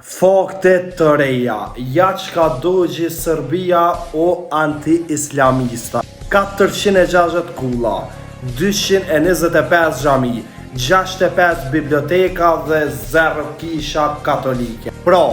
Fakte të reja, ja çka dogji Serbia o anti-islamista. 460 kulla, 225 xhami, 65 biblioteka dhe 0 kisha katolike. Pra,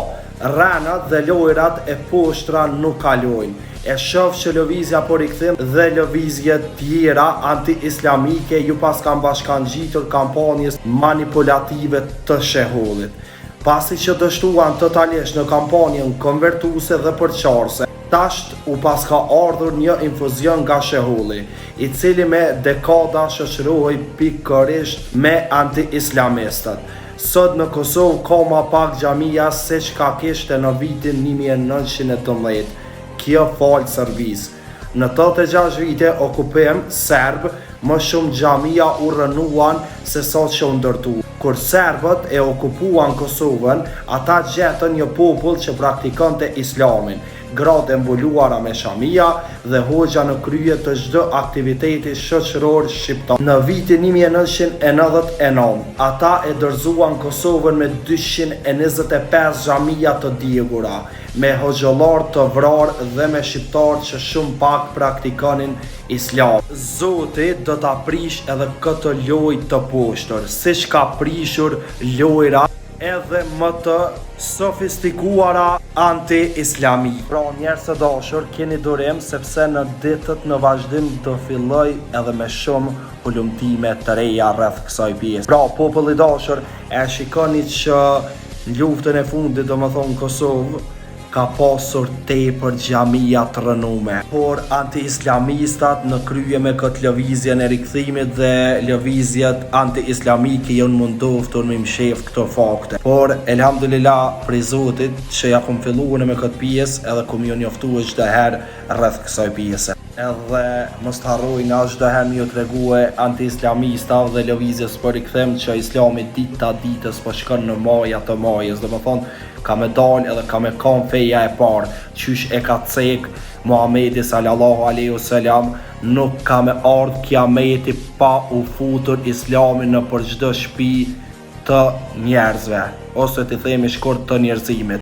rrenat dhe lojrat e poshtra nuk kalojnë. E shoh që lëvizja po rikthim dhe lëvizje tjera anti-islamike ju pas kanë bashkangjitur kampanjës manipulative të shehullit. Pasi që dështuan totalisht në kampanjën konvertuese dhe përqarse, tasht u pas ka ardhur një infuzion nga shehulli, i cili me dekada shoqërohej pikërisht me anti-islamistët. Sot në Kosovë ka ma pak xhamia se çka kishte në vitin 1912. Kjo falë Serbisë. Në 86 vite okupim serb, më shumë xhamia u rënuan se sa që u ndërtu. Kur serbët e okupuan Kosovën, ata gjetën një popull që praktikonte islamin, gratë mbuluara me xhamia dhe hoxha në krye të çdo aktiviteti shoqëror shqiptar. Në vitin 1999, ata e dorëzuan Kosovën me 225 xhamia të djegura, me hoxhallar të vrarë dhe me shqiptar që shumë pak praktikonin islam. Zoti do ta prish edhe këtë lojë të poshtër, siç ka prishur lojra edhe më të sofistikuara anti-islami. Pra njerëz të dashur, keni durim sepse në ditët në vazhdim do filloj edhe me shumë hulumtime të reja rreth kësaj pjesë. Pra populli i dashur, e shikoni që luftën e fundit, domethënë Kosovë, ka pasur tepër xhamia të rënume, por anti-islamistat në krye me këtë lëvizjen e rikthimit dhe lëvizjet anti-islamike janë mundoftur me mshef këto fakte. Por elhamdulillah prej Zotit që ja kum filluar me këtë pjesë edhe kum ju njoftuar çdo herë rreth kësaj pjese. Edhe mos harrojnë as çdo herë ju tregue anti-islamista dhe lëvizjes për rikthim që Islami dita ditës po shkon në maja të majës, domethënë ka me dal edhe ka me kam feja e parë, qysh e ka cek Muhamedi sallallahu alaihi wasallam, nuk ka me ardh kiameti pa u futur islamin në për çdo shtëpi të njerëzve, ose të themi shkurt të njerëzimit.